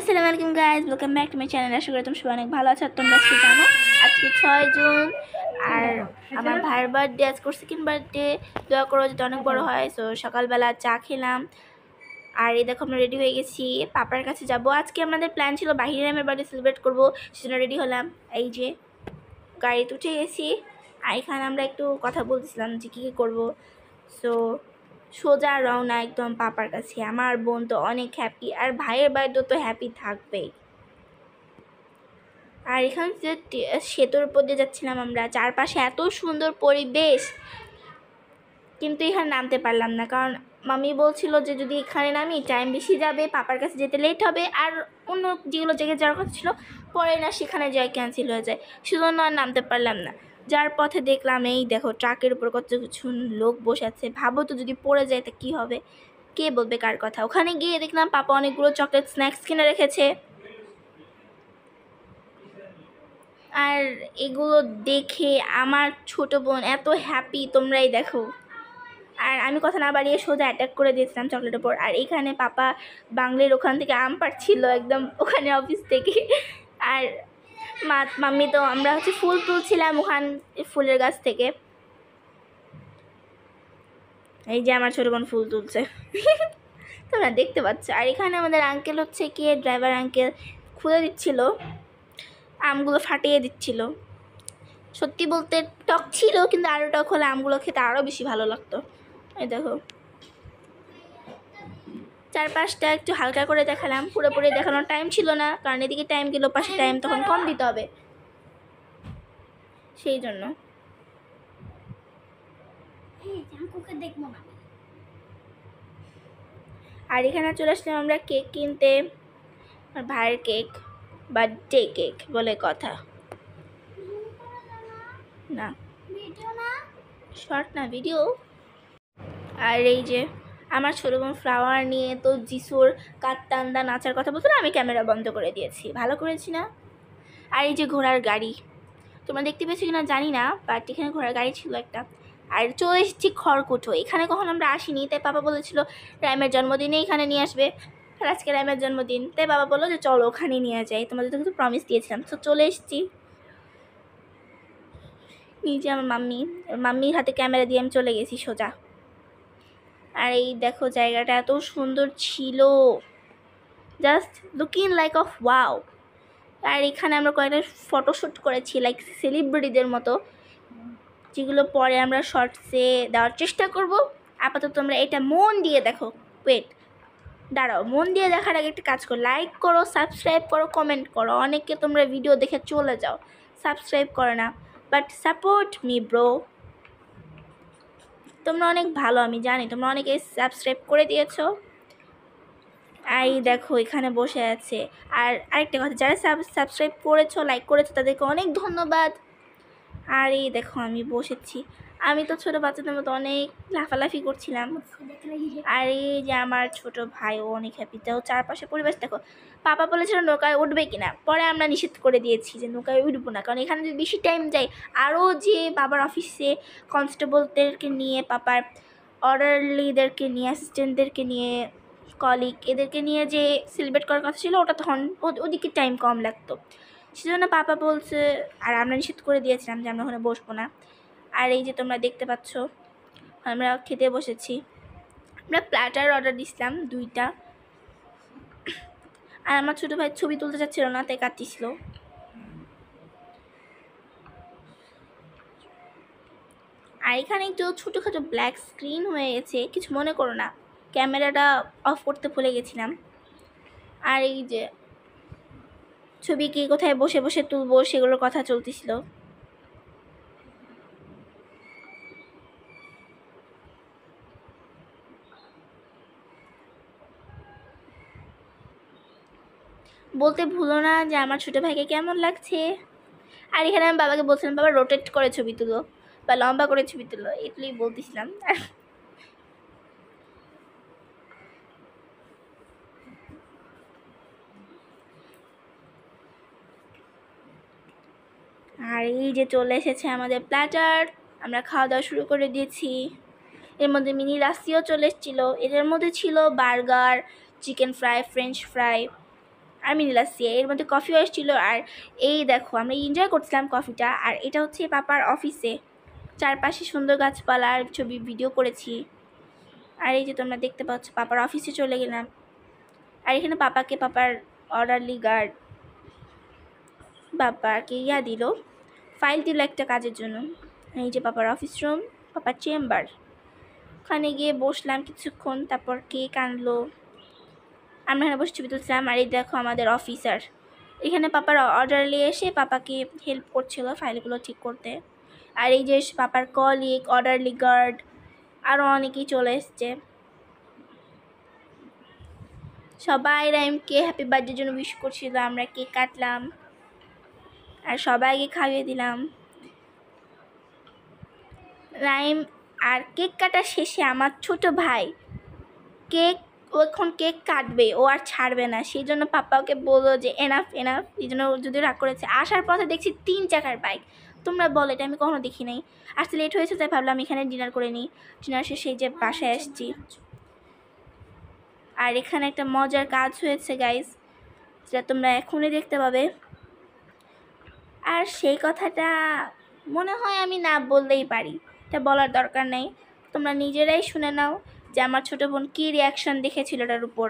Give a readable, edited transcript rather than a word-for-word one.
আসসালামু আলাইকুম guys, welcome back to my channel. আশা করি তোমরা সবাই অনেক ভালো আছো। তোমরা আজকে জানো আজকে 6 জুন আর আমার ভাইয়ের বার্থডে। আজ করছে সেকেন্ড বার্থডে, দোয়া করো যাতে অনেক বড় হয়। সো সকালবেলা চা খেলাম আর এই দেখো আমরা রেডি হয়ে গেছি, পাপার কাছে যাব। আজকে আমাদের প্ল্যান ছিল বাহিরে আমার বার্থডে সেলিব্রেট করবো, সেজন্য রেডি হলাম। এই যে গাড়িতে উঠে গেছি আর এখানে আমরা একটু কথা বলতেছিলাম যে কী কী করবো। সো সোজা রওনা একদম পাপার কাছে। আমার বোন তো অনেক হ্যাপি আর ভাইয়ের বার্থডে তো হ্যাপি থাকবেই। আর এখানে যে সেতুর উপর দিয়ে যাচ্ছিলাম আমরা, চারপাশে এত সুন্দর পরিবেশ, কিন্তু এখানে নামতে পারলাম না কারণ মামি বলছিল যে যদি এখানে নামি টাইম বেশি যাবে, পাপার কাছে যেতে লেট হবে, আর অন্য যেগুলো জায়গায় যাওয়ার কথা ছিল পরে না সেখানে যাই ক্যান্সেল হয়ে যায়, সেজন্য আর নামতে পারলাম না। যার পথে দেখলাম এই দেখো ট্রাকের উপর কত কিছু লোক বসে আছে। ভাবো তো যদি পড়ে যায় তা কী হবে, কে বলবে কার কথা। ওখানে গিয়ে দেখলাম পাপা অনেকগুলো চকলেট স্ন্যাক্স কিনে রেখেছে আর এগুলো দেখে আমার ছোট বোন এত হ্যাপি তোমরাই দেখো। আর আমি কথা না বাড়িয়ে সোজা অ্যাটাক করে দিয়েছিলাম চকলেটের ওপর। আর এখানে পাপা বাংলার ওখান থেকে আম পাড়ছিল একদম ওখানে অফিস থেকে। আর মাম্মি তো আমরা ফুল তুলছিলাম ওখান ফুলের গাছ থেকে। এই যে আমার ছোটো বোন ফুল তুলছে তোমরা দেখতে পাচ্ছ। আর এখানে আমাদের আঙ্কেল হচ্ছে কি ড্রাইভার আঙ্কেল খুলে দিচ্ছিল, আমগুলো ফাটিয়ে দিচ্ছিল। সত্যি বলতে টক ছিল, কিন্তু আরও টক হলে আমগুলো খেতে আরও বেশি ভালো লাগতো। এই দেখো চারপাশটা একটু হালকা করে দেখালাম, পুরোপুরি দেখানোর টাইম ছিল না কারণ এদিকে টাইম গেল, পাশে টাইম তখন কম দিতে হবে, সেই জন্য। আর এখানে চলে আসলাম আমরা কেক কিনতে। আর ভাইয়ের কেক, বার্থডে কেক বলে কথা না, শর্ট না ভিডিও। আর এই যে আমার ছোটো বোন ফ্লাওয়ার নিয়ে তো যিশুর কাত্তান্দা নাচার কথা বলতো না, আমি ক্যামেরা বন্ধ করে দিয়েছি, ভালো করেছি না। আর এই যে ঘোড়ার গাড়ি, তোমরা দেখতে পেয়েছো কিনা জানি না, বাট এখানে ঘোড়ার গাড়ি ছিল একটা। আর চলে এসেছি খড়কুটো, এখানে কখন আমরা আসিনি, তাই বাবা বলেছিল রাইমের জন্মদিনে এখানে নিয়ে আসবে। আর আজকে রাইমের জন্মদিন, তাই বাবা বললো যে চলো ওখানে নিয়ে যাই, তোমাদের তো কিন্তু প্রমিস দিয়েছিলাম। তো চলে এসেছি। নিজে আমার মাম্মির হাতে ক্যামেরা দিয়ে আমি চলে গেছি সোজা। আর এই দেখো জায়গাটা এত সুন্দর ছিল, just looking like of wow. আর এখানে আমরা কয়েকটা ফটোশ্যুট করেছি লাইক সেলিব্রিটিদের মতো, যেগুলো পরে আমরা শর্টসে দেওয়ার চেষ্টা করব। আপাতত তোমরা এটা মন দিয়ে দেখো। দাঁড়াও, মন দিয়ে দেখার আগে একটা কাজ করো, লাইক করো, সাবস্ক্রাইব করো, কমেন্ট করো। অনেকে তোমরা ভিডিও দেখে চলে যাও, সাবস্ক্রাইব করো না, বাট সাপোর্ট মি ব্রো। তোমরা অনেক ভালো, আমি জানি তোমরা অনেকে সাবস্ক্রাইব করে দিয়েছো। এই দেখো এখানে বসে আছে। আর আরেকটা কথা, যারা সাবস্ক্রাইব করেছো, লাইক করেছো, তাদেরকে অনেক ধন্যবাদ। আর এই দেখো আমি বসেছি, আমি তো ছোটো বাচ্চাদের মতো অনেক লাফালাফি করছিলাম। আর এই যে আমার ছোট ভাই, ও অনেক হ্যাপি। তাও চারপাশে পরিবেশ দেখো। পাপা বলেছিল নৌকায় উঠবে কিনা, পরে আমরা নিষেধ করে দিয়েছি যে নৌকায় উঠবো না, কারণ এখানে যদি বেশি টাইম যায় আরও যে বাবার অফিসে কনস্টেবলদেরকে নিয়ে, পাপার অর্ডারলিদেরকে নিয়ে, অ্যাসিস্ট্যান্টদেরকে নিয়ে, কলিগ এদেরকে নিয়ে যে সেলিব্রেট করার কথা ছিল, ওটা তখন ওদিকে টাইম কম লাগতো, সেজন্য পাপা বলছে। আর আমরা নিষেধ করে দিয়েছিলাম যে আমরা ওখানে বসবো না। আর এই যে তোমরা দেখতে পাচ্ছ আমরা খেতে বসেছি। আমরা প্ল্যাটার অর্ডার দিছিলাম 2টা। আর আমার ছোটো ভাই ছবি তুলতে চাচ্ছিল না, তাই কাটছিল। আর এখানে একটু ছোটোখাটো ব্ল্যাক স্ক্রিন হয়ে গেছে, কিছু মনে করো না, ক্যামেরাটা অফ করতে ভুলে গেছিলাম। আর এই যে ছবি কি কোথায় বসে বসে তুলবো সেগুলোর কথা চলতেছিল। বলতে ভুলো না যে আমার ছোটো ভাইকে কেমন লাগছে। আর এখানে আমি বাবাকে বলছিলাম বাবা রোটেট করে ছবি তুলো বা লম্বা করে ছবি তুলো, এগুলোই বলতেছিলাম। আর এই যে চলে এসেছে আমাদের প্ল্যাটার, আমরা খাওয়া দাওয়া শুরু করে দিয়েছি। এর মধ্যে মিনি লাসিও চলে এসেছিলো, এটার মধ্যে ছিল burger, chicken fry, french fry, আর মিনি লাসি, এর মধ্যে কফিও এসেছিলো। আর এই দেখো আমরা এনজয় করছিলাম কফিটা। আর এটা হচ্ছে পাপার অফিসে, চারপাশে সুন্দর গাছপালার ছবি ভিডিও করেছি। আর এই যে তোমরা দেখতে পাচ্ছ পাপার অফিসে চলে গেলাম। আর এখানে পাপার অর্ডারলি গার্ড পাপাকে দিল, ফাইল দিল একটা কাজের জন্য। এই যে পাপার অফিস রুম, পাপার চেম্বার। ওখানে গিয়ে বসলাম কিছুক্ষণ, তারপর কেক আনলো, আমরা এখানে বসে ছবি তুলছিলাম। আর এই দেখো আমাদের অফিসার এখানে পাপার অর্ডারলি এসে পাপাকে হেল্প করছিল ফাইলগুলো ঠিক করতে। আর এই যে পাপার কলিগ, অর্ডারলি গার্ড, আরও অনেকেই চলে এসছে। সবাই রাইমকে হ্যাপি বার্থডের জন্য উইশ করছিল, আমরা কেক কাটলাম আর সবাইকে খাইয়ে দিলাম। রাইম আর কেক কাটা শেষে আমার ছোট ভাই এখন কেক কাটবে, ও আর ছাড়বে না। সেই জন্য পাপাকে বললো যে এনাফ এনাফ, এই জন্য যদি রাগ করেছে। আসার পথে দেখছি 3 চাকার বাইক। তোমরা বলো এটা আমি কখনো দেখি নাই। আসতে লেট হয়েছে তাই ভাবলাম এখানে ডিনার করে নিই। ডিনার শেষে যে বাসায় আসছি। আর এখানে একটা মজার কাজ হয়েছে গাইস, যেটা তোমরা এখনই দেখতে পাবে। আর সেই কথাটা মনে হয় আমি না বললেই পারি, এটা বলার দরকার নেই, তোমরা নিজেরাই শুনে নাও যে আমার ছোটো বোন কী রিয়াকশান দেখেছিল এটার উপর।